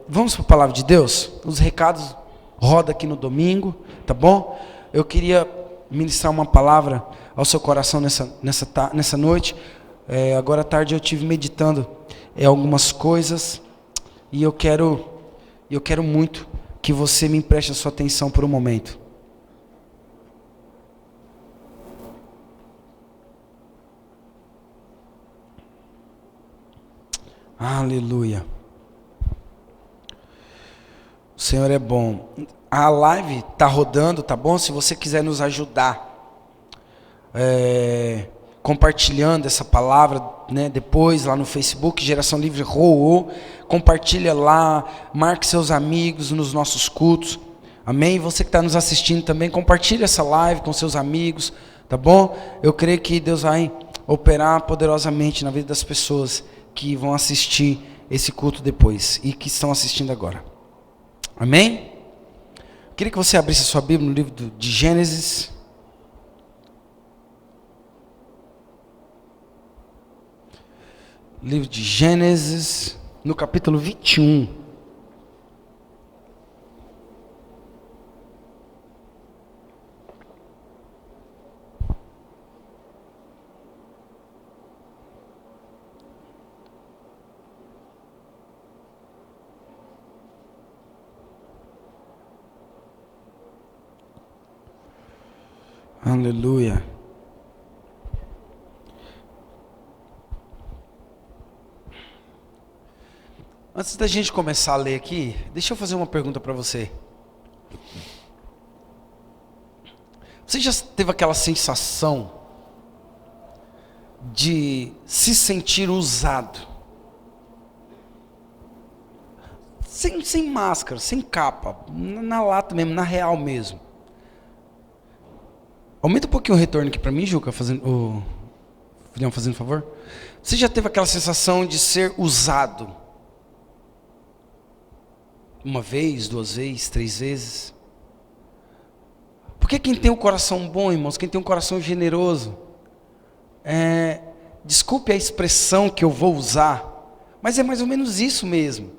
Vamos para a palavra de Deus? Os recados roda aqui no domingo, tá bom? Eu queria ministrar uma palavra ao seu coração nessa noite. Agora à tarde eu tive meditando algumas coisas e eu quero muito que você me empreste a sua atenção por um momento. Aleluia. O Senhor é bom. A live está rodando, tá bom? Se você quiser nos ajudar, compartilhando essa palavra, né, depois lá no Facebook, Geração Livre Roô, compartilha lá, marque seus amigos nos nossos cultos, amém? Você que está nos assistindo também, compartilha essa live com seus amigos, tá bom? Eu creio que Deus vai operar poderosamente na vida das pessoas que vão assistir esse culto depois e que estão assistindo agora. Amém? Eu queria que você abrisse a sua Bíblia no livro de Gênesis. Livro de Gênesis, no capítulo 21. Aleluia. Antes da gente começar a ler aqui, deixa eu fazer uma pergunta para você. Você já teve aquela sensação de se sentir usado? Sem máscara, sem capa, na lata mesmo, na real mesmo. Aumenta um pouquinho o retorno aqui para mim, Juca, fazendo favor. Você já teve aquela sensação de ser usado? Uma vez, 2 vezes, 3 vezes? Porque quem tem um coração bom, irmãos, quem tem um coração generoso, desculpe a expressão que eu vou usar, mas é mais ou menos isso mesmo,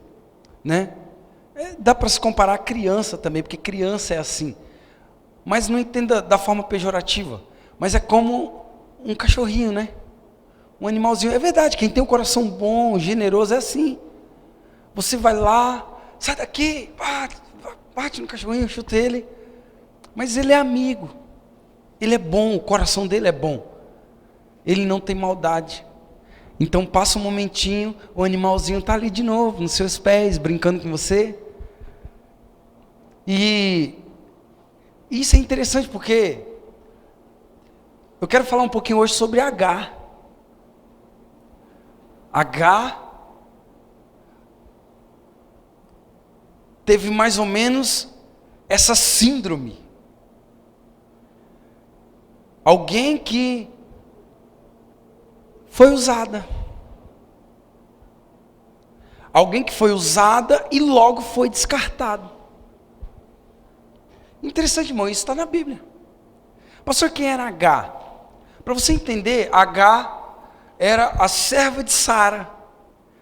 né? Dá para se comparar a criança também, porque criança é assim. Mas não entenda da forma pejorativa. Mas é como um cachorrinho, né? Um animalzinho. É verdade, quem tem um coração bom, generoso, é assim. Você vai lá, sai daqui, bate no cachorrinho, chuta ele. Mas ele é amigo. Ele é bom, o coração dele é bom. Ele não tem maldade. Então passa um momentinho, o animalzinho está ali de novo, nos seus pés, brincando com você. E isso é interessante porque eu quero falar um pouquinho hoje sobre Agar. Agar teve mais ou menos essa síndrome. Alguém que foi usada. Alguém que foi usada e logo foi descartado. Interessante, irmão, isso está na Bíblia. Pastor, quem era Agar? Para você entender, Agar era a serva de Sara.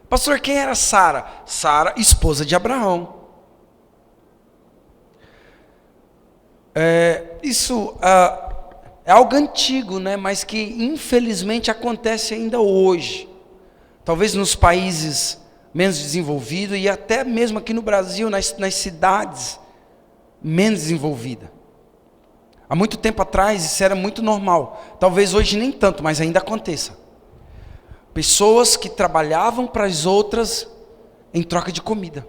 Pastor, quem era Sara? Sara, esposa de Abraão. Isso é algo antigo, né? Mas que infelizmente acontece ainda hoje. Talvez nos países menos desenvolvidos e até mesmo aqui no Brasil, nas cidades menos desenvolvida. Há muito tempo atrás isso era muito normal. Talvez hoje nem tanto, mas ainda aconteça. Pessoas que trabalhavam para as outras em troca de comida,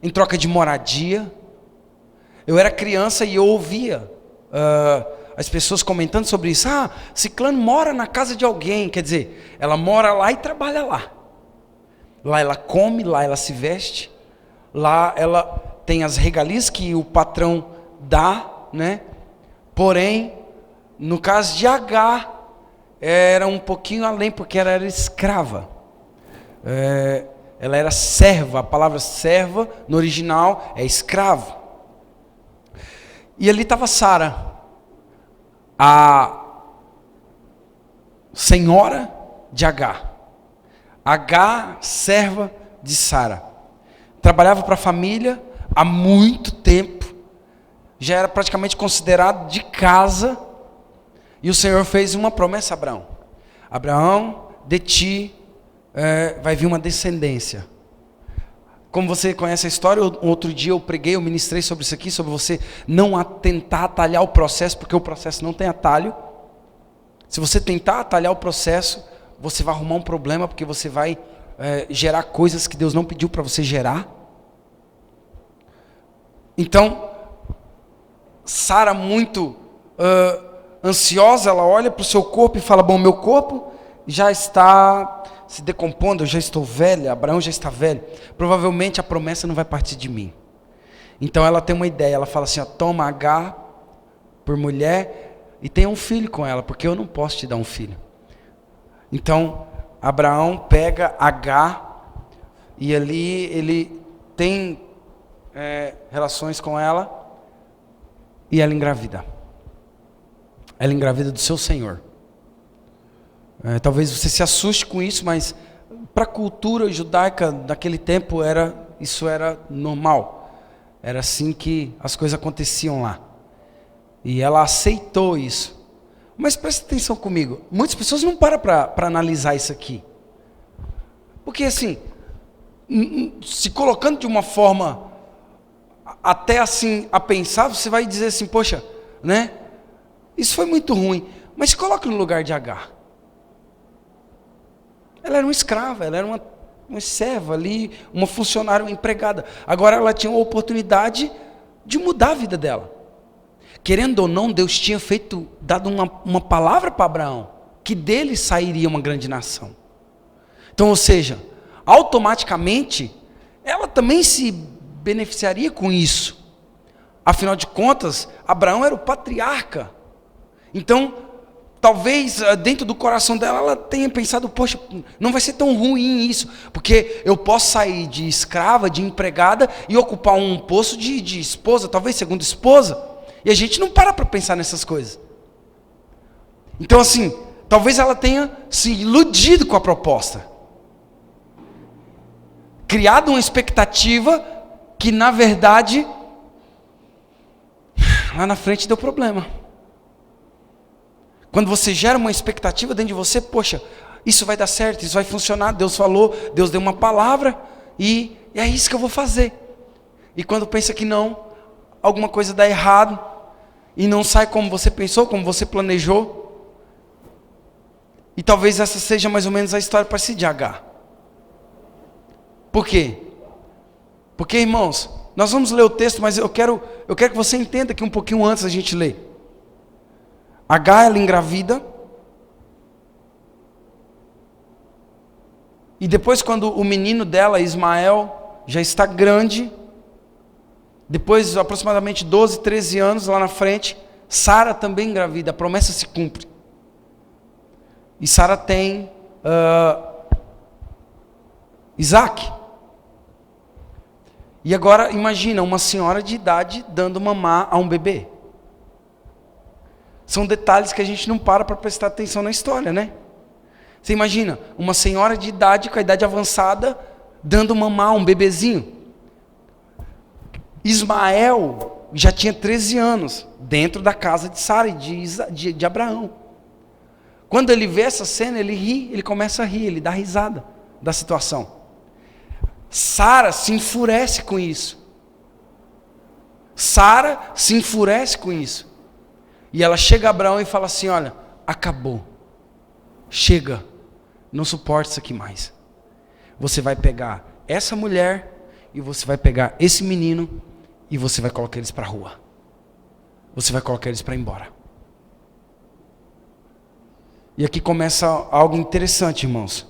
em troca de moradia. Eu era criança e eu ouvia as pessoas comentando sobre isso. Ciclano mora na casa de alguém. Quer dizer, ela mora lá e trabalha lá. Lá ela come, lá ela se veste. Lá ela tem as regalias que o patrão dá, né? Porém, no caso de Agar, era um pouquinho além, porque ela era escrava. Ela era serva, a palavra serva, no original, é escravo. E ali estava Sara, a senhora de Agar. Agar, serva de Sara. Trabalhava para a família há muito tempo, já era praticamente considerado de casa, e o Senhor fez uma promessa a Abraão: Abraão, de ti vai vir uma descendência. Como você conhece a história, outro dia eu preguei, eu ministrei sobre isso aqui, sobre você não tentar atalhar o processo, porque o processo não tem atalho. Se você tentar atalhar o processo, você vai arrumar um problema, porque você vai gerar coisas que Deus não pediu para você gerar. Então, Sara, muito ansiosa, ela olha para o seu corpo e fala: bom, meu corpo já está se decompondo, eu já estou velha, Abraão já está velho, provavelmente a promessa não vai partir de mim. Então ela tem uma ideia, ela fala assim: ó, toma Agar por mulher e tenha um filho com ela, porque eu não posso te dar um filho. Então Abraão pega Agar e ali ele tem relações com ela e ela engravida. Ela engravida do seu Senhor. Talvez você se assuste com isso, mas para a cultura judaica daquele tempo isso era normal. Era assim que as coisas aconteciam lá. E ela aceitou isso. Mas presta atenção comigo, muitas pessoas não param para analisar isso aqui. Porque assim, se colocando de uma forma até assim a pensar, você vai dizer assim: poxa, né? Isso foi muito ruim. Mas se coloca no lugar de Agar. Ela era uma escrava, ela era uma serva ali, uma funcionária, uma empregada. Agora ela tinha uma oportunidade de mudar a vida dela. Querendo ou não, Deus tinha dado uma palavra para Abraão, que dele sairia uma grande nação. Então, ou seja, automaticamente, ela também se beneficiaria com isso. Afinal de contas, Abraão era o patriarca. Então, talvez dentro do coração dela, ela tenha pensado: poxa, não vai ser tão ruim isso, porque eu posso sair de escrava, de empregada, e ocupar um posto de esposa, talvez segunda esposa. E a gente não para pensar nessas coisas. Então assim, talvez ela tenha se iludido com a proposta, criado uma expectativa que na verdade lá na frente deu problema. Quando você gera uma expectativa dentro de você: poxa, isso vai dar certo, isso vai funcionar, Deus falou, Deus deu uma palavra, e é isso que eu vou fazer. E quando pensa que não, alguma coisa dá errado, e não sai como você pensou, como você planejou. E talvez essa seja mais ou menos a história para de Agar. Por quê? Porque, irmãos, nós vamos ler o texto, mas eu quero que você entenda aqui um pouquinho antes da gente ler. Agar, ela engravida, e depois, quando o menino dela, Ismael, já está grande, depois de aproximadamente 12, 13 anos lá na frente, Sara também engravida, a promessa se cumpre. E Sara tem Isaac. E agora imagina uma senhora de idade dando mamar a um bebê. São detalhes que a gente não para prestar atenção na história, né? Você imagina uma senhora de idade, com a idade avançada, dando mamar a um bebezinho. Ismael já tinha 13 anos, dentro da casa de Sara e de Abraão. Quando ele vê essa cena, ele ri, ele começa a rir, ele dá risada da situação. Sara se enfurece com isso. Sara se enfurece com isso. E ela chega a Abraão e fala assim: olha, acabou. Chega. Não suporto isso aqui mais. Você vai pegar essa mulher e você vai pegar esse menino e você vai colocar eles para a rua. Você vai colocar eles para ir embora. E aqui começa algo interessante, irmãos.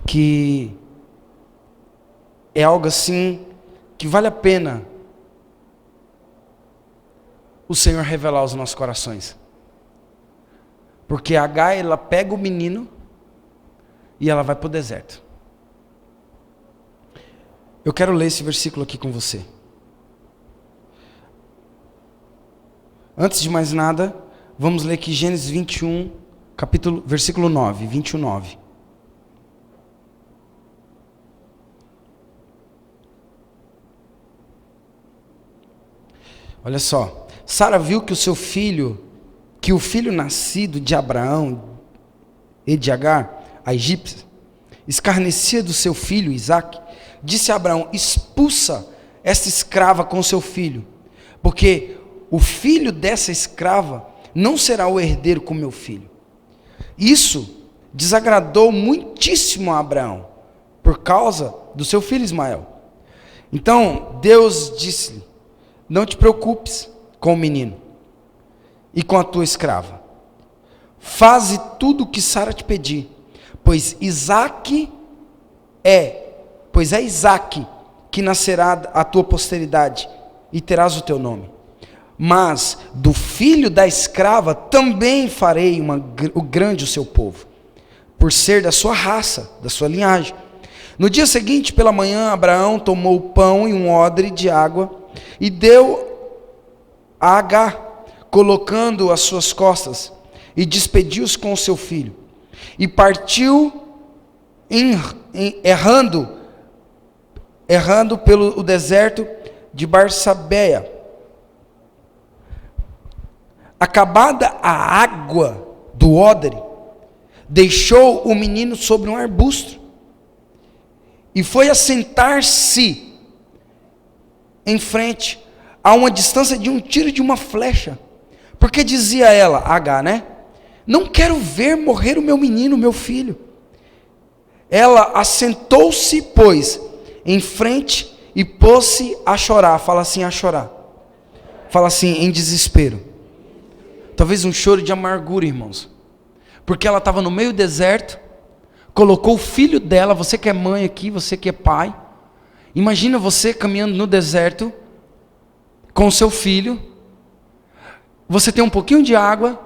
Que é algo assim que vale a pena o Senhor revelar aos nossos corações. Porque a Agar, ela pega o menino e ela vai para o deserto. Eu quero ler esse versículo aqui com você. Antes de mais nada, vamos ler aqui Gênesis 21, versículo 9, 21, 9. Olha só, Sara viu que o filho nascido de Abraão e de Agar, a egípcia, escarnecia do seu filho Isaque. Disse a Abraão: expulsa esta escrava com seu filho, porque o filho dessa escrava não será o herdeiro com meu filho. Isso desagradou muitíssimo a Abraão, por causa do seu filho Ismael. Então Deus disse-lhe: não te preocupes com o menino e com a tua escrava. Faze tudo o que Sara te pedir, pois é Isaque que nascerá a tua posteridade e terás o teu nome. Mas do filho da escrava também farei o grande o seu povo, por ser da sua raça, da sua linhagem. No dia seguinte, pela manhã, Abraão tomou o pão e um odre de água e deu a Agar, colocando às suas costas, e despediu-se com o seu filho. E partiu errando pelo deserto de Barsabeia. Acabada a água do odre, deixou o menino sobre um arbusto e foi assentar-se em frente, a uma distância de um tiro de uma flecha, porque dizia ela, Agar, né? Não quero ver morrer o meu menino, meu filho. Ela assentou-se, pois, em frente e pôs-se a chorar. Fala assim, a chorar. Fala assim, em desespero. Talvez um choro de amargura, irmãos. Porque ela estava no meio do deserto, colocou o filho dela, você que é mãe aqui, você que é pai. Imagina você caminhando no deserto com o seu filho. Você tem um pouquinho de água,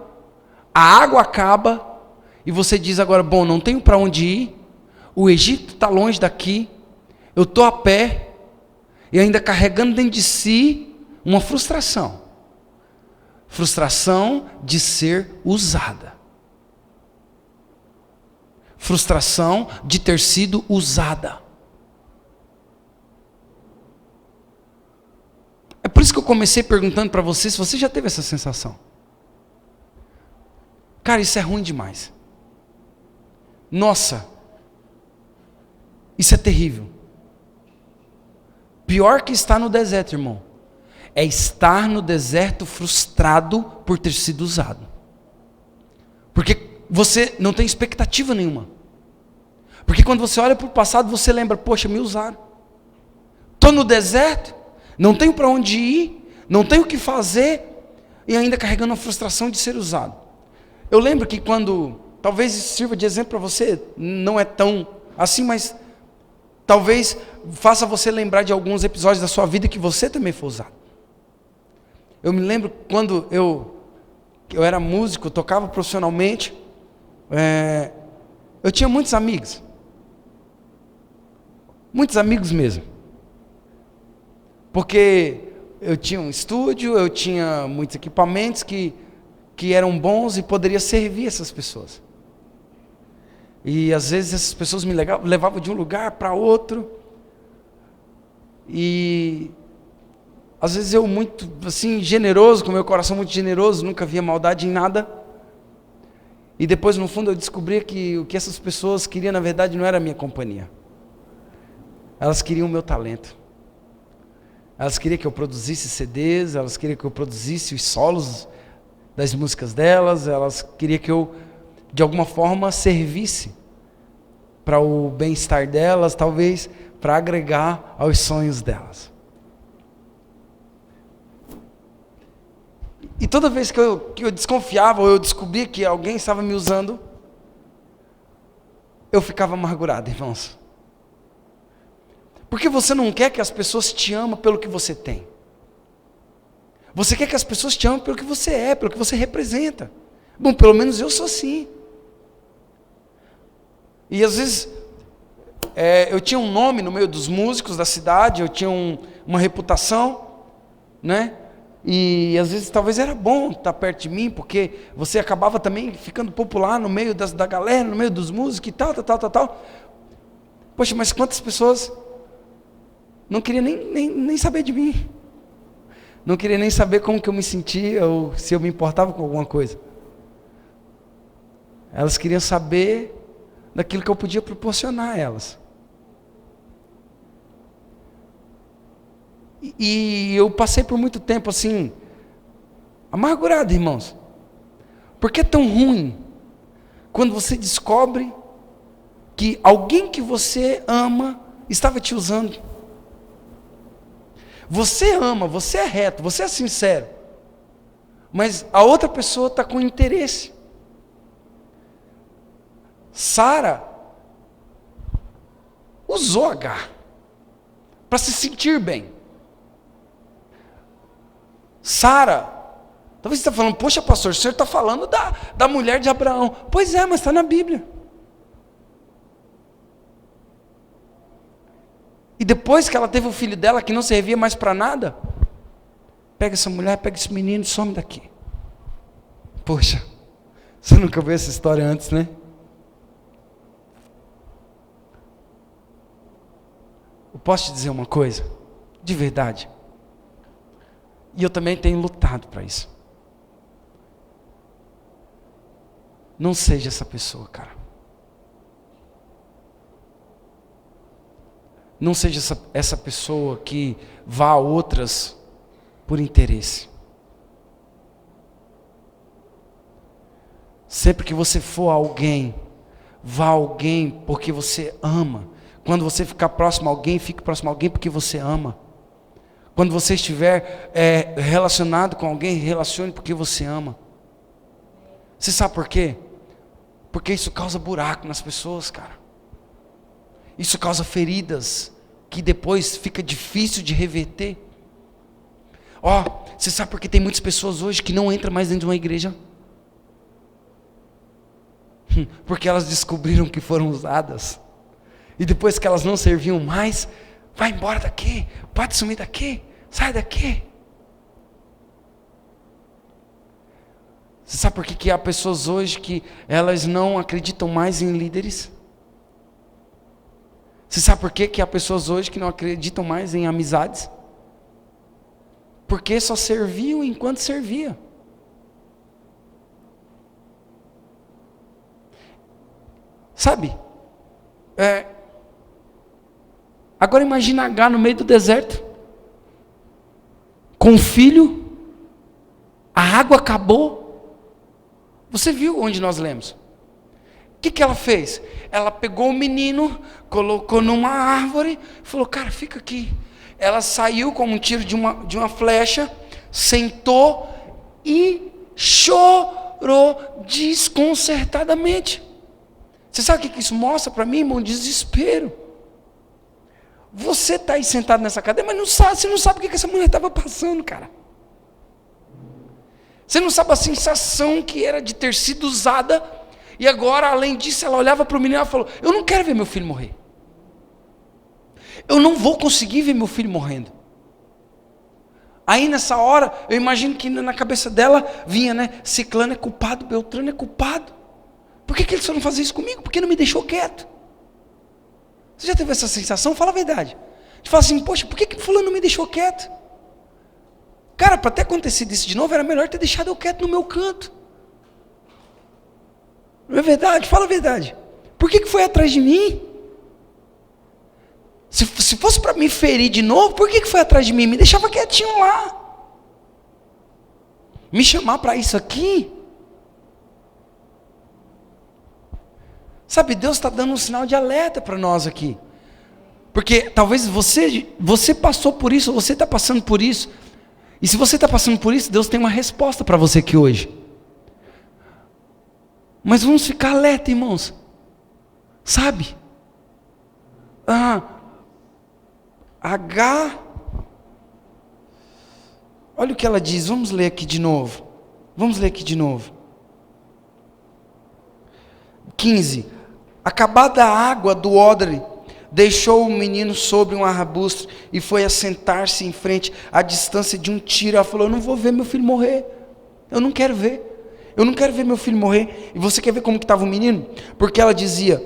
a água acaba, e você diz agora, bom, não tenho para onde ir, o Egito está longe daqui, eu estou a pé, e ainda carregando dentro de si uma frustração. Frustração de ser usada. Frustração de ter sido usada. É por isso que eu comecei perguntando para você se você já teve essa sensação. Cara, isso é ruim demais. Nossa, isso é terrível. Pior que estar no deserto, irmão, é estar no deserto frustrado por ter sido usado. Porque você não tem expectativa nenhuma. Porque quando você olha para o passado, você lembra, poxa, me usaram. Estou no deserto, não tenho para onde ir, não tenho o que fazer, e ainda carregando a frustração de ser usado. Eu lembro que quando, talvez isso sirva de exemplo para você, não é tão assim, mas talvez faça você lembrar de alguns episódios da sua vida que você também foi usado. Eu me lembro quando eu era músico, tocava profissionalmente, eu tinha muitos amigos mesmo, porque eu tinha um estúdio, eu tinha muitos equipamentos que eram bons e poderia servir essas pessoas. E às vezes essas pessoas me levavam de um lugar para outro, e às vezes eu muito assim generoso, com meu coração muito generoso, nunca via maldade em nada. E depois no fundo eu descobri que o que essas pessoas queriam na verdade não era a minha companhia. Elas queriam o meu talento. Elas queriam que eu produzisse CDs, elas queriam que eu produzisse os solos das músicas delas, elas queriam que eu de alguma forma servisse para o bem-estar delas, talvez para agregar aos sonhos delas. E toda vez que eu desconfiava, ou eu descobria que alguém estava me usando, eu ficava amargurado, irmãos. Porque você não quer que as pessoas te amem pelo que você tem. Você quer que as pessoas te amem pelo que você é, pelo que você representa. Bom, pelo menos eu sou assim. E às vezes, eu tinha um nome no meio dos músicos da cidade, eu tinha uma reputação, né? E às vezes talvez era bom estar perto de mim, porque você acabava também ficando popular no meio da galera, no meio dos músicos e tal. Poxa, mas quantas pessoas não queriam nem saber de mim? Não queria nem saber como que eu me sentia ou se eu me importava com alguma coisa. Elas queriam saber daquilo que eu podia proporcionar a elas. E eu passei por muito tempo assim, amargurado, irmãos. Porque é tão ruim quando você descobre que alguém que você ama estava te usando. Você ama, você é reto, você é sincero, mas a outra pessoa está com interesse. Sara usou Agar para se sentir bem. Sara, talvez você está falando, poxa pastor, o senhor está falando da mulher de Abraão. Pois é, mas está na Bíblia. E depois que ela teve o filho dela, que não servia mais para nada, pega essa mulher, pega esse menino e some daqui. Poxa, você nunca viu essa história antes, né? Eu posso te dizer uma coisa, de verdade. E eu também tenho lutado para isso. Não seja essa pessoa, cara. Não seja essa pessoa que vá a outras por interesse. Sempre que você for alguém, vá a alguém porque você ama. Quando você ficar próximo a alguém, fique próximo a alguém porque você ama. Quando você estiver relacionado com alguém, relacione porque você ama. Você sabe por quê? Porque isso causa buraco nas pessoas, cara. Isso causa feridas que depois fica difícil de reverter. Você sabe por que tem muitas pessoas hoje que não entram mais dentro de uma igreja? Porque elas descobriram que foram usadas. E depois que elas não serviam mais, vai embora daqui, pode sumir daqui, sai daqui. Você sabe por que há pessoas hoje que elas não acreditam mais em líderes? Você sabe por que há pessoas hoje que não acreditam mais em amizades? Porque só serviam enquanto servia. Sabe? Agora imagina Agar no meio do deserto, com um filho, a água acabou. Você viu onde nós lemos? O que ela fez? Ela pegou o menino, colocou numa árvore, falou, cara, fica aqui. Ela saiu como um tiro de uma flecha, sentou e chorou desconcertadamente. Você sabe o que isso mostra para mim, irmão? Desespero. Você está aí sentado nessa cadeira, mas você não sabe o que essa mulher estava passando, cara. Você não sabe a sensação que era de ter sido usada. E agora, além disso, ela olhava para o menino e falou, eu não quero ver meu filho morrer. Eu não vou conseguir ver meu filho morrendo. Aí nessa hora, eu imagino que na cabeça dela vinha, né? Ciclano é culpado, Beltrano é culpado. Por que ele só não fazia isso comigo? Por que não me deixou quieto? Você já teve essa sensação? Fala a verdade. A gente fala assim, poxa, por que fulano não me deixou quieto? Cara, para ter acontecido isso de novo, era melhor ter deixado eu quieto no meu canto. Não é verdade? Fala a verdade. Por que foi atrás de mim? Se fosse para me ferir de novo, por que foi atrás de mim? Me deixava quietinho lá. Me chamar para isso aqui? Sabe, Deus está dando um sinal de alerta para nós aqui. Porque talvez você passou por isso, você está passando por isso. E se você está passando por isso, Deus tem uma resposta para você aqui hoje. Mas vamos ficar alerta, irmãos. Sabe? Agar. Olha o que ela diz. Vamos ler aqui de novo. 15. Acabada a água do odre, deixou o menino sobre um arbusto e foi assentar-se em frente, à distância de um tiro. Ela falou, eu não vou ver meu filho morrer. Eu não quero ver. Eu não quero ver meu filho morrer. E você quer ver como que estava o menino? Porque ela dizia,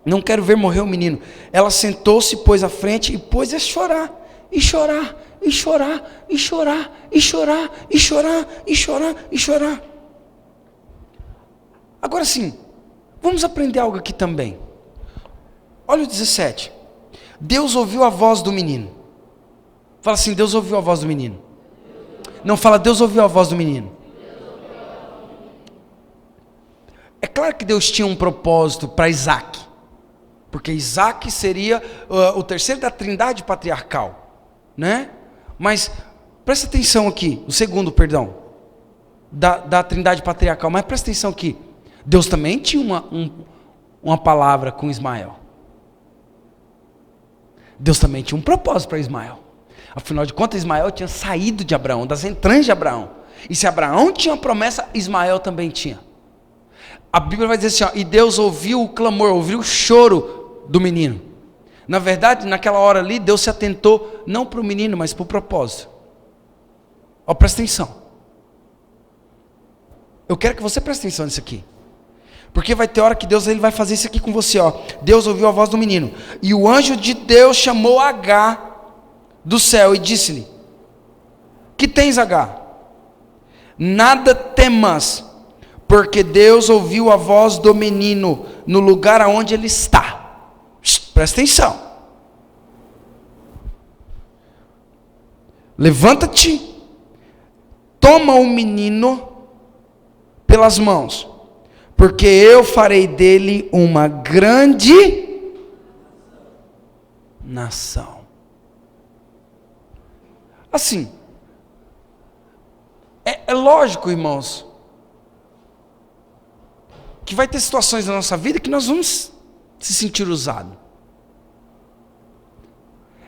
não quero ver morrer o menino. Ela sentou-se, pôs à frente e pôs a chorar. E chorar. e chorar, e chorar, e chorar, e chorar, e chorar, e chorar. Agora sim, vamos aprender algo aqui também. Olha o 17. Deus ouviu a voz do menino. Fala assim, Deus ouviu a voz do menino. Não, fala, Deus ouviu a voz do menino. É claro que Deus tinha um propósito para Isaac. Porque Isaac seria o terceiro da trindade patriarcal. Né? Mas, presta atenção aqui, o segundo, perdão, da trindade patriarcal. Mas presta atenção aqui. Deus também tinha uma palavra com Ismael. Deus também tinha um propósito para Ismael. Afinal de contas, Ismael tinha saído de Abraão, das entranhas de Abraão. E se Abraão tinha promessa, Ismael também tinha. A Bíblia vai dizer assim, ó, e Deus ouviu o clamor, ouviu o choro do menino. Na verdade, naquela hora ali, Deus se atentou não para o menino, mas para o propósito. Ó, presta atenção. Eu quero que você preste atenção nisso aqui. Porque vai ter hora que Deus ele vai fazer isso aqui com você, ó. Deus ouviu a voz do menino. E o anjo de Deus chamou Agar do céu e disse-lhe: que tens, Agar? Nada temas, porque Deus ouviu a voz do menino no lugar aonde ele está. Presta atenção. Levanta-te, toma o menino pelas mãos, porque eu farei dele uma grande nação. Assim, é lógico, irmãos, que vai ter situações na nossa vida que nós vamos se sentir usados.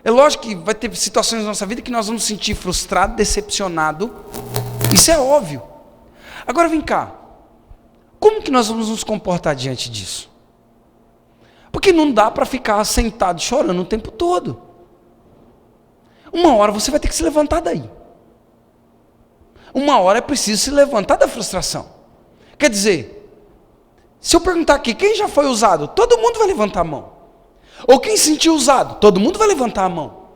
É lógico que vai ter situações na nossa vida que nós vamos nos sentir frustrados, decepcionados. Isso é óbvio. Agora vem cá. Como que nós vamos nos comportar diante disso? Porque não dá para ficar sentado chorando o tempo todo. Uma hora você vai ter que se levantar daí. Uma hora é preciso se levantar da frustração. Quer dizer, se eu perguntar aqui, quem já foi usado? Todo mundo vai levantar a mão. Ou quem se sentiu usado? Todo mundo vai levantar a mão.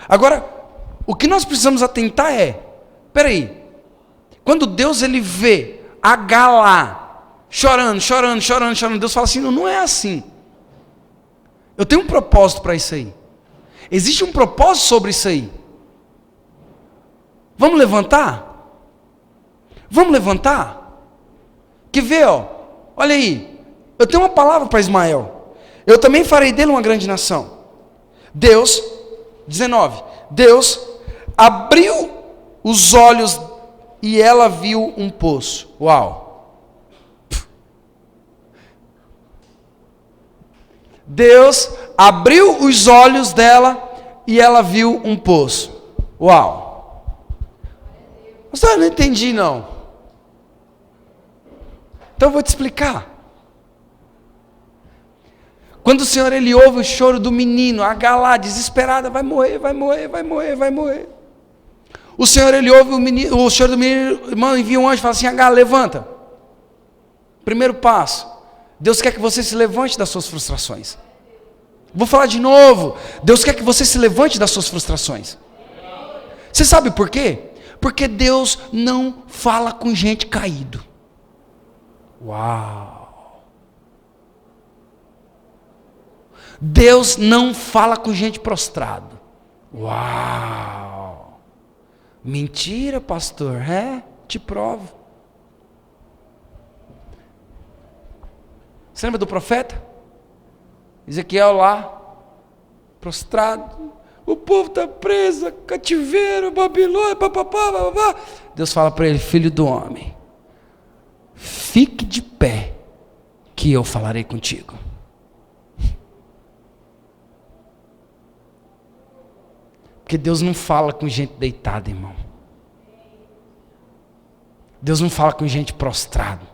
Agora, o que nós precisamos atentar é, peraí, quando Deus ele vê Agar lá, chorando, Deus fala assim, não é assim. Eu tenho um propósito para isso aí. Existe um propósito sobre isso aí. Vamos levantar? Vamos levantar? Que vê, ó, olha aí, eu tenho uma palavra para Ismael. Eu também farei dele uma grande nação. Deus, 19, Deus abriu os olhos e ela viu um poço. Uau! Deus abriu os olhos dela e ela viu um poço. Uau! Pastor, eu não entendi não. Então eu vou te explicar. Quando o Senhor ele ouve o choro do menino, Agar lá, desesperada, vai morrer. O Senhor ele ouve o choro do menino, irmão, envia um anjo e fala assim, Agar, levanta. Primeiro passo, Deus quer que você se levante das suas frustrações. Vou falar de novo, Deus quer que você se levante das suas frustrações. Você sabe por quê? Porque Deus não fala com gente caído. Uau! Deus não fala com gente prostrado. Uau! Mentira, pastor. Te provo. Você lembra do profeta? Ezequiel lá, prostrado. O povo está preso, cativeiro, Babilônia, papapá. Deus fala para ele, filho do homem, fique de pé, que eu falarei contigo. Porque Deus não fala com gente deitada, irmão. Deus não fala com gente prostrada.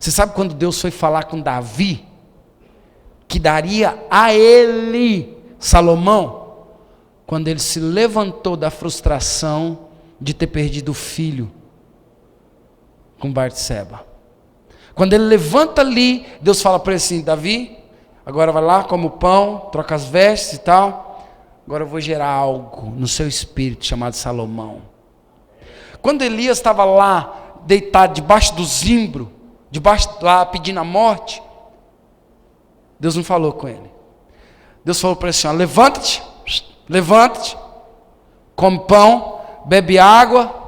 Você sabe quando Deus foi falar com Davi, que daria a ele Salomão, quando ele se levantou da frustração de ter perdido o filho com Batseba. Quando ele levanta ali, Deus fala para ele assim, Davi, Agora vai lá, come o pão, troca as vestes e tal. Agora eu vou gerar algo no seu espírito chamado Salomão. Quando Elias estava lá, deitado debaixo do zimbro, debaixo lá pedindo a morte, Deus não falou com ele. Deus falou para ele assim: ó, levanta-te, come pão, bebe água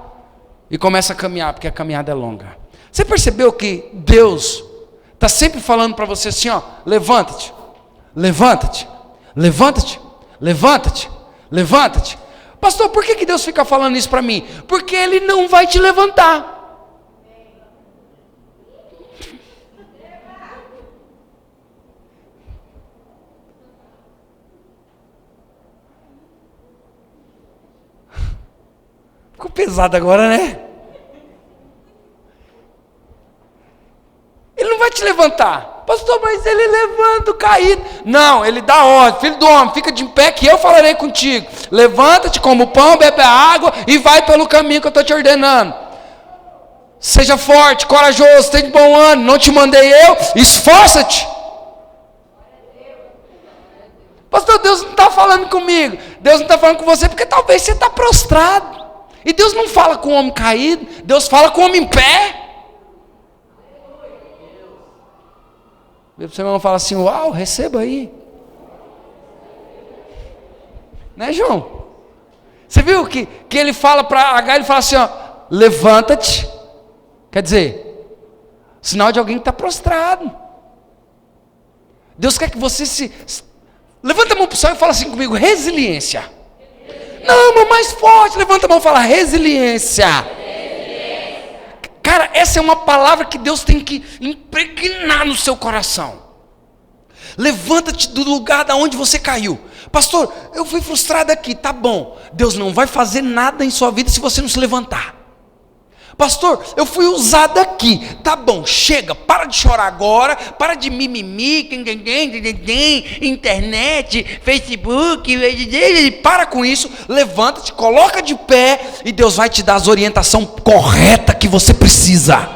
e começa a caminhar, porque a caminhada é longa. Você percebeu que Deus está sempre falando para você assim, ó, levanta-te, levanta-te, levanta-te, levanta-te, levanta-te. Pastor, por que Deus fica falando isso para mim? Porque Ele não vai te levantar. Ficou pesado agora, né? Ele não vai te levantar. Pastor, mas ele levanta o caído. Não, ele dá ordem. Filho do homem, fica de pé que eu falarei contigo. Levanta-te, come o pão, bebe a água e vai pelo caminho que eu estou te ordenando. Seja forte, corajoso, tenha de bom ânimo. Não te mandei eu, esforça-te. Pastor, Deus não está falando comigo. Deus não está falando com você porque talvez você está prostrado. E Deus não fala com o homem caído. Deus fala com o homem em pé. Você irmão fala assim: uau, receba aí. Né, João? Você viu que ele fala para H, ele fala assim: ó, levanta-te. Quer dizer, sinal de alguém que está prostrado. Deus quer que você levanta a mão para o céu e fala assim comigo: resiliência. Não, mas mais forte, levanta a mão e fala: resiliência. Cara, essa é uma palavra que Deus tem que impregnar no seu coração. Levanta-te do lugar da onde você caiu. Pastor, eu fui frustrado aqui, tá bom. Deus não vai fazer nada em sua vida se você não se levantar. Pastor, eu fui usado aqui, tá bom, chega, para de chorar agora, para de mimimi, internet, Facebook, para com isso, levanta-te, coloca de pé e Deus vai te dar as orientações corretas que você precisa.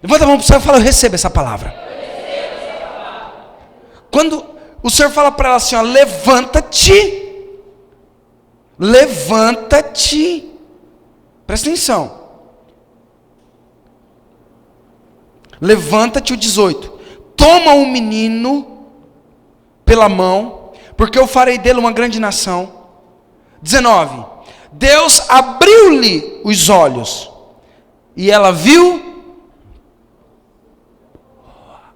Levanta a mão para o Senhor e fala: eu recebo essa palavra. Quando o Senhor fala para ela assim, ó, levanta-te, levanta-te, presta atenção, levanta-te, o 18, toma o menino pela mão, porque eu farei dele uma grande nação. 19, Deus abriu-lhe os olhos, e ela viu.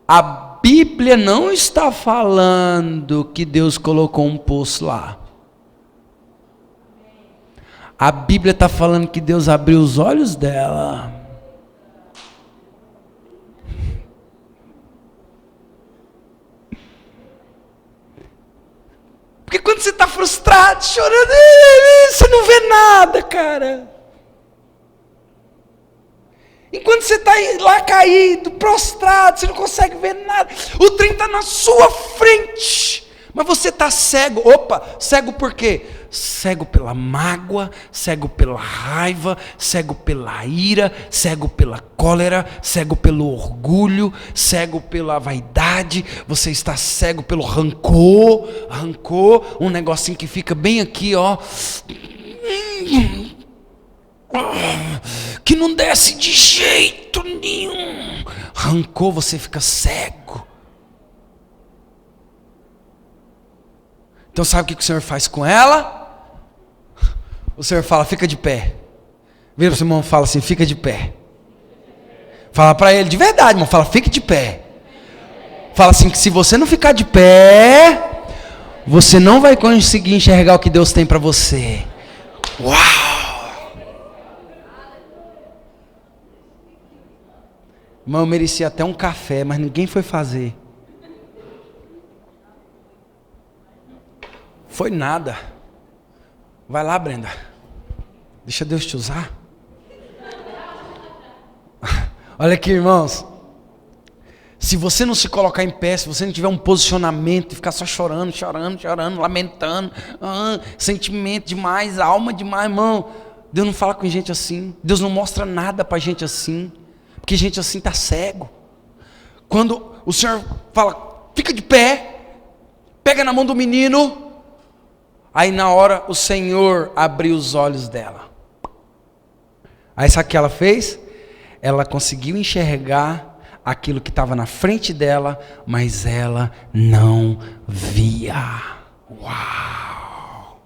A Bíblia não está falando que Deus colocou um poço lá. A Bíblia está falando que Deus abriu os olhos dela. Porque quando você está frustrado, chorando, você não vê nada, cara. Enquanto você está lá caído, prostrado, você não consegue ver nada. O trem está na sua frente. Mas você está cego. Opa, cego por quê? Cego pela mágoa, cego pela raiva, cego pela ira, cego pela cólera, cego pelo orgulho, cego pela vaidade. Você está cego pelo rancor, um negocinho que fica bem aqui, ó, que não desce de jeito nenhum. Rancor, você fica cego. Então sabe o que o Senhor faz com ela? O Senhor fala: fica de pé. Vira para o seu irmão e fala assim: fica de pé. Fala para ele de verdade, irmão. Fala: fique de pé. Fala assim: que se você não ficar de pé, você não vai conseguir enxergar o que Deus tem para você. Uau! Irmão, eu merecia até um café, mas ninguém foi fazer. Foi nada. Vai lá, Brenda. Deixa Deus te usar. Olha aqui, irmãos. Se você não se colocar em pé, se você não tiver um posicionamento e ficar só chorando, lamentando, sentimento demais, alma demais, irmão, Deus não fala com gente assim. Deus não mostra nada para gente assim. Porque gente assim está cego. Quando o Senhor fala, fica de pé, pega na mão do menino, aí na hora o Senhor abriu os olhos dela. Aí sabe o que ela fez? Ela conseguiu enxergar aquilo que estava na frente dela, mas ela não via. Uau!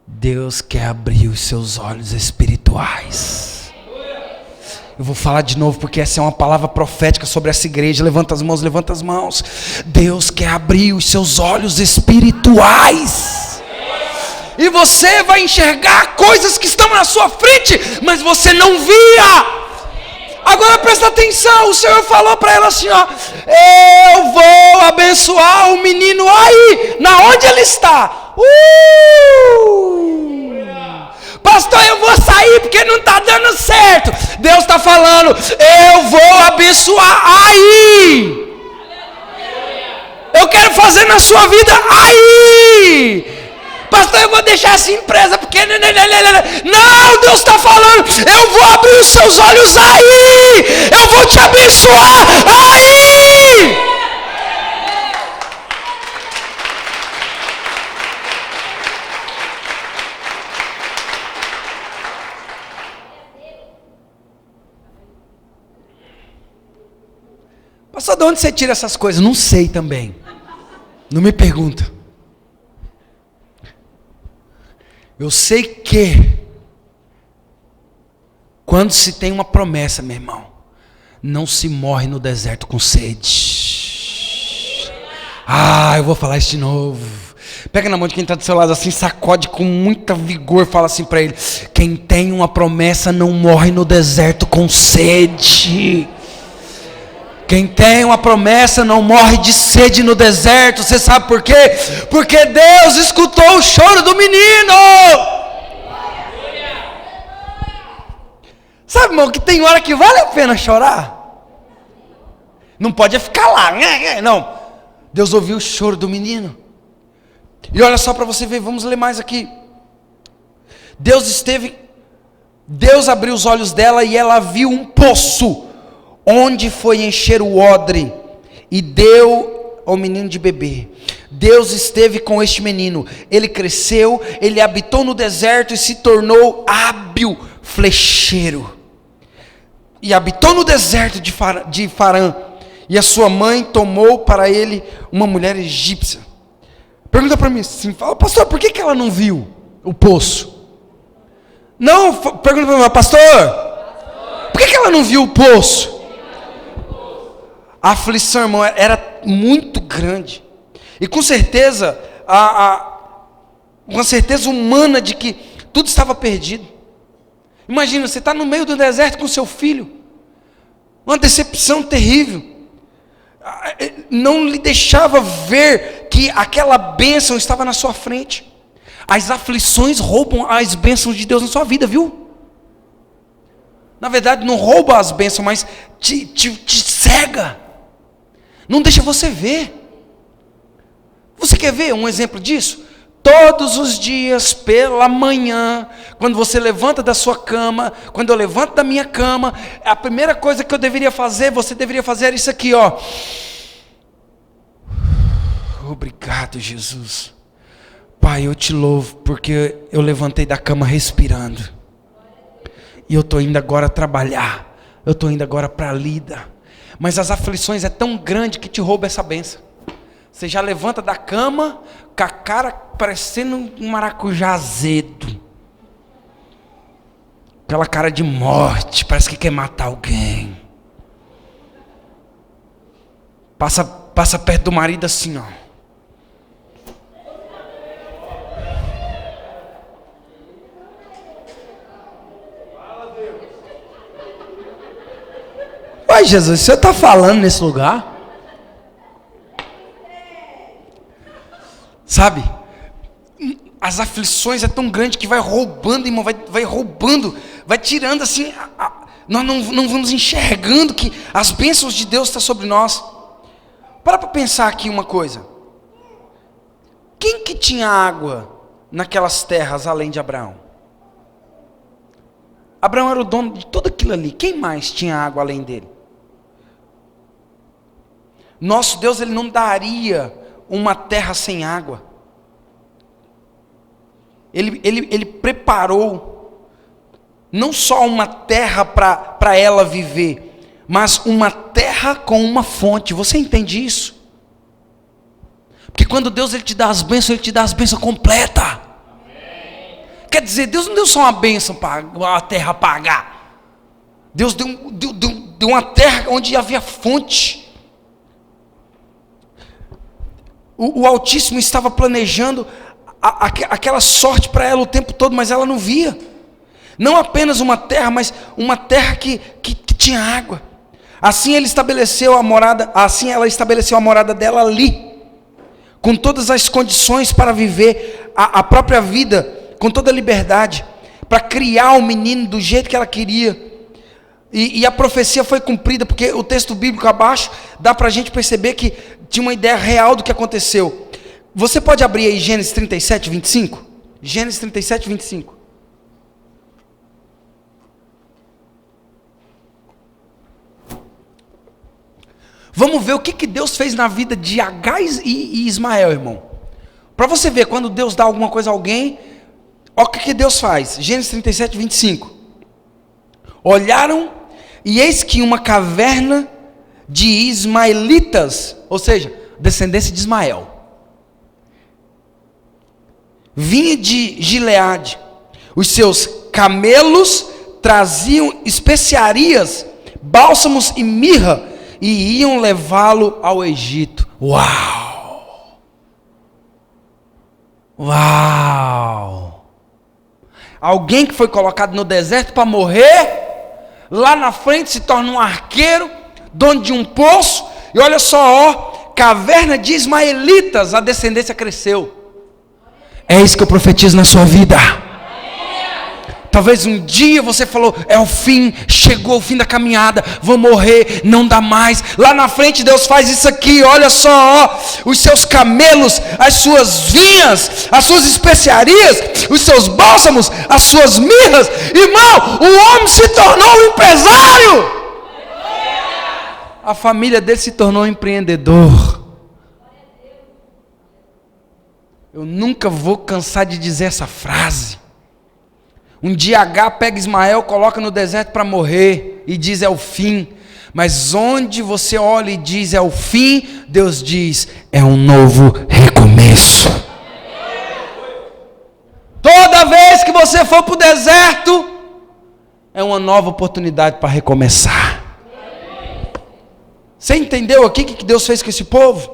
Deus quer abrir os seus olhos espirituais. Eu vou falar de novo porque essa é uma palavra profética sobre essa igreja. Levanta as mãos, levanta as mãos. Deus quer abrir os seus olhos espirituais. E você vai enxergar coisas que estão na sua frente, mas você não via. Agora presta atenção, o Senhor falou para ela assim, ó, eu vou abençoar o menino aí, na onde ele está. Pastor, eu vou sair porque não está dando certo. Deus está falando, eu vou abençoar aí. Eu quero fazer na sua vida aí. Pastor, eu vou deixar essa empresa porque... Não, Deus está falando, eu vou abrir os seus olhos aí. Eu vou te abençoar aí. Pastor, de onde você tira essas coisas? Não sei também. Não me pergunta. Eu sei que quando se tem uma promessa, meu irmão, não se morre no deserto com sede. Eu vou falar isso de novo. Pega na mão de quem está do seu lado assim, sacode com muita vigor, fala assim para ele: quem tem uma promessa não morre no deserto com sede. Quem tem uma promessa não morre de sede no deserto. Você sabe por quê? Porque Deus escutou o choro do menino. Sabe, irmão, que tem hora que vale a pena chorar. Não pode ficar lá. Não. Deus ouviu o choro do menino. E olha só para você ver, vamos ler mais aqui. Deus abriu os olhos dela e ela viu um poço, onde foi encher o odre, e deu ao menino de beber. Deus esteve com este menino, ele cresceu, ele habitou no deserto e se tornou hábil flecheiro. E habitou no deserto de Farã, e a sua mãe tomou para ele uma mulher egípcia. Pergunta para mim assim, fala, pastor, por que ela não viu o poço? Não, pergunta para mim, pastor, por que ela não viu o poço? A aflição, irmão, era muito grande. E com certeza, uma certeza humana de que tudo estava perdido. Imagina, você está no meio do deserto com seu filho. Uma decepção terrível. Não lhe deixava ver que aquela bênção estava na sua frente. As aflições roubam as bênçãos de Deus na sua vida, viu? Na verdade, não rouba as bênçãos, mas te cega. Não deixa você ver. Você quer ver um exemplo disso? Todos os dias pela manhã, quando você levanta da sua cama, quando eu levanto da minha cama, a primeira coisa que eu deveria fazer, você deveria fazer era isso aqui, ó. Obrigado, Jesus. Pai, eu te louvo porque eu levantei da cama respirando. E eu estou indo agora trabalhar. Eu estou indo agora para a lida. Mas as aflições é tão grande que te rouba essa bênção. Você já levanta da cama com a cara parecendo um maracujá azedo. Aquela cara de morte, parece que quer matar alguém. Passa perto do marido assim, ó. Pai Jesus, o Senhor está falando nesse lugar? Sabe? As aflições é tão grande que vai roubando, irmão, vai roubando, vai tirando assim, nós não vamos enxergando que as bênçãos de Deus estão sobre nós. Para pensar aqui uma coisa. Quem que tinha água naquelas terras além de Abraão? Abraão era o dono de tudo aquilo ali. Quem mais tinha água além dele? Nosso Deus, ele não daria uma terra sem água. Ele preparou não só uma terra para ela viver, mas uma terra com uma fonte. Você entende isso? Porque quando Deus ele te dá as bênçãos, ele te dá as bênçãos completas. Quer dizer, Deus não deu só uma bênção para a terra pagar. Deus deu uma terra onde havia fonte. O Altíssimo estava planejando aquela sorte para ela o tempo todo, mas ela não via. Não apenas uma terra, mas uma terra que tinha água. Assim ela estabeleceu a morada dela ali, com todas as condições para viver a própria vida, com toda a liberdade, para criar o menino do jeito que ela queria. E a profecia foi cumprida, porque o texto bíblico abaixo dá para a gente perceber que tinha uma ideia real do que aconteceu. Você pode abrir aí Gênesis 37, 25? Gênesis 37, 25. Vamos ver o que Deus fez na vida de Agar e Ismael, irmão. Para você ver, quando Deus dá alguma coisa a alguém, olha o que Deus faz. Gênesis 37, 25. Olharam, e eis que uma caverna de ismaelitas, ou seja, descendência de Ismael, vinha de Gileade. Os seus camelos traziam especiarias, bálsamos e mirra, e iam levá-lo ao Egito. Uau! Uau! Alguém que foi colocado no deserto para morrer, lá na frente se torna um arqueiro, dono de um poço, e olha só, ó, caverna de ismaelitas, a descendência cresceu. É isso que eu profetizo na sua vida. Talvez um dia você falou, é o fim, chegou o fim da caminhada, vou morrer, não dá mais. Lá na frente Deus faz isso aqui, olha só, ó, os seus camelos, as suas vinhas, as suas especiarias, os seus bálsamos, as suas mirras. Irmão, o homem se tornou um empresário. A família dele se tornou um empreendedor. Eu nunca vou cansar de dizer essa frase. Um dia Agar pega Ismael, coloca no deserto para morrer e diz é o fim. Mas onde você olha e diz é o fim, Deus diz é um novo recomeço. Toda vez que você for para o deserto, é uma nova oportunidade para recomeçar. Você entendeu aqui o que Deus fez com esse povo?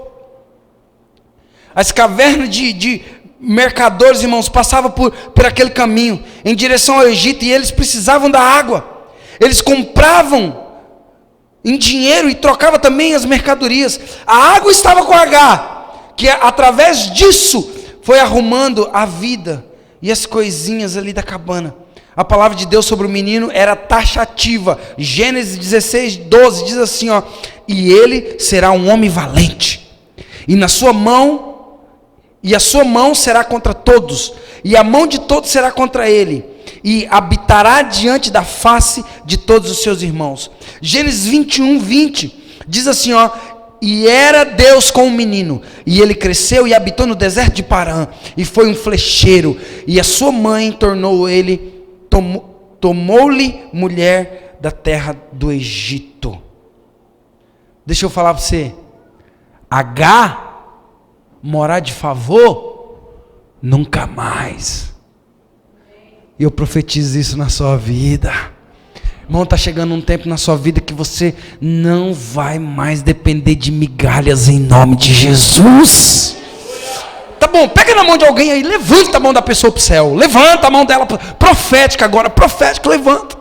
As cavernas de mercadores, irmãos, passavam por aquele caminho, em direção ao Egito, e eles precisavam da água. Eles compravam em dinheiro e trocavam também as mercadorias. A água estava com Agar, que através disso foi arrumando a vida e as coisinhas ali da cabana. A palavra de Deus sobre o menino era taxativa. Gênesis 16, 12 diz assim, ó: e ele será um homem valente, e a sua mão será contra todos, e a mão de todos será contra ele, e habitará diante da face de todos os seus irmãos. Gênesis 21, 20 diz assim, ó: e era Deus com o menino, e ele cresceu e habitou no deserto de Parã, e foi um flecheiro, e a sua mãe tomou-lhe mulher da terra do Egito. Deixa eu falar para você, Agar morar de favor, nunca mais. E eu profetizo isso na sua vida. Irmão, está chegando um tempo na sua vida que você não vai mais depender de migalhas em nome de Jesus. Tá bom, pega na mão de alguém aí, levanta a mão da pessoa para o céu. Levanta a mão dela, profética agora, profética, levanta.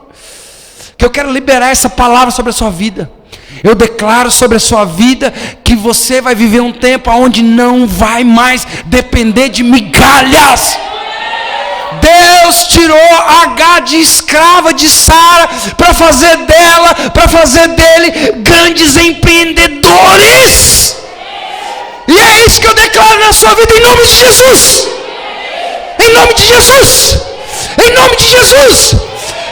Que eu quero liberar essa palavra sobre a sua vida. Eu declaro sobre a sua vida que você vai viver um tempo onde não vai mais depender de migalhas. Deus tirou Agar de escrava de Sara para fazer dele grandes empreendedores. E é isso que eu declaro na sua vida em nome de Jesus. Em nome de Jesus. Em nome de Jesus.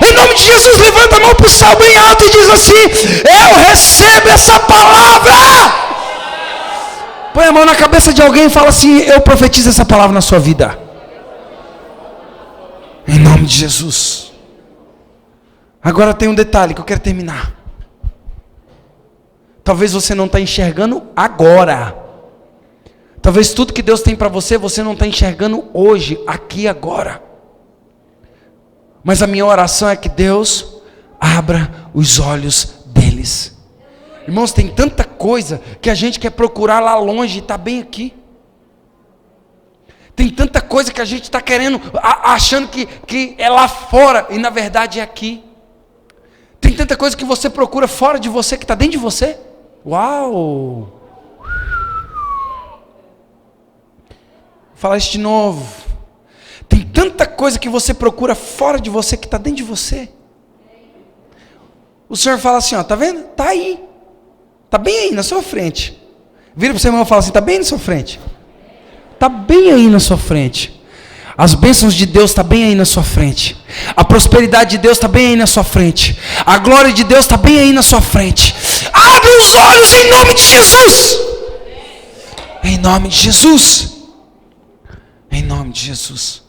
Em nome de Jesus, levanta a mão para o céu bem alto e diz assim: eu recebo essa palavra. Põe a mão na cabeça de alguém e fala assim: eu profetizo essa palavra na sua vida. Em nome de Jesus. Agora tem um detalhe que eu quero terminar. Talvez você não está enxergando agora. Talvez tudo que Deus tem para você, você não está enxergando hoje, aqui, agora. Mas a minha oração é que Deus abra os olhos deles. Irmãos, tem tanta coisa que a gente quer procurar lá longe e está bem aqui. Tem tanta coisa que a gente está querendo, achando que é lá fora, e na verdade é aqui. Tem tanta coisa que você procura fora de você, que está dentro de você. Uau! Vou falar isso de novo. Tem tanta coisa que você procura fora de você, que está dentro de você. O Senhor fala assim, ó, tá vendo? Está aí. Está bem aí na sua frente. Vira para o seu irmão e fala assim: está bem na sua frente. Está bem aí na sua frente. As bênçãos de Deus estão bem aí na sua frente. A prosperidade de Deus está bem aí na sua frente. A glória de Deus está bem aí na sua frente. Abre os olhos em nome de Jesus. Em nome de Jesus. Em nome de Jesus.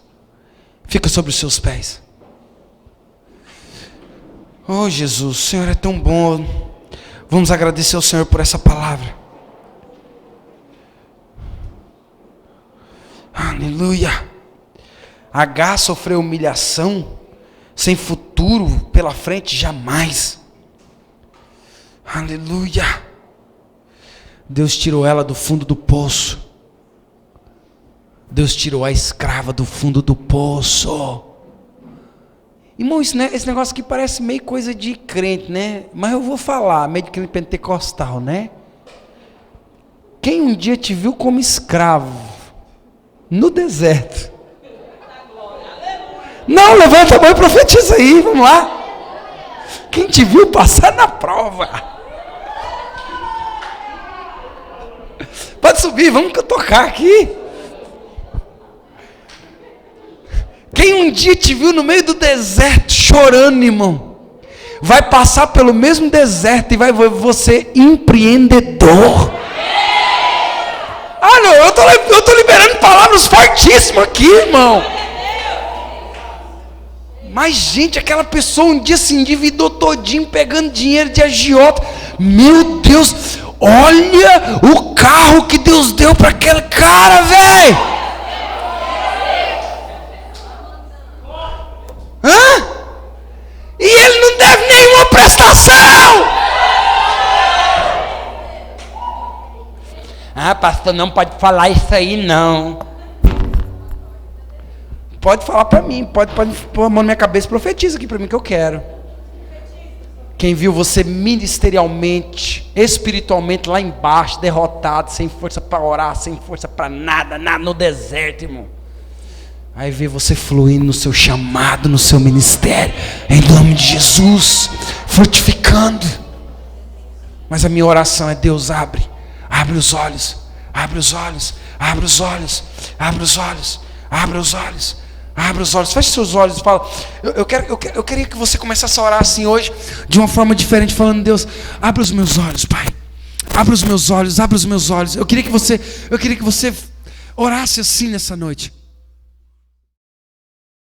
Fica sobre os seus pés. Oh Jesus, o Senhor é tão bom. Vamos agradecer ao Senhor por essa palavra. Aleluia. Agar sofreu humilhação, sem futuro pela frente, jamais. Aleluia. Deus tirou ela do fundo do poço. Deus tirou a escrava do fundo do poço. Irmão, esse negócio aqui parece meio coisa de crente, né? Mas eu vou falar, meio de crente pentecostal, né? Quem um dia te viu como escravo no deserto? Não, levanta a mão e profetiza aí, vamos lá. Quem te viu passar na prova? Pode subir, vamos tocar aqui. Quem um dia te viu no meio do deserto chorando, irmão, vai passar pelo mesmo deserto e vai ver você empreendedor. Ah não, eu tô liberando palavras fortíssimas aqui, irmão. Mas gente, aquela pessoa um dia se endividou todinho, pegando dinheiro de agiota. Meu Deus, olha o carro que Deus deu para aquele cara, velho. E ele não deve nenhuma prestação. Ah, pastor, não pode falar isso aí não. Pode falar para mim, pode pôr a mão na minha cabeça e profetiza aqui para mim que eu quero. Quem viu você ministerialmente, espiritualmente lá embaixo, derrotado, sem força para orar, sem força para nada no deserto, irmão. Aí vê você fluindo no seu chamado, no seu ministério, em nome de Jesus, frutificando. Mas a minha oração é: Deus abre os olhos, abre os olhos, abre os olhos, abre os olhos, abre os olhos, abre os olhos. Feche seus olhos e fala: eu queria que você começasse a orar assim hoje, de uma forma diferente, falando: Deus, abre os meus olhos, Pai, abre os meus olhos, abre os meus olhos. Eu queria que você orasse assim nessa noite.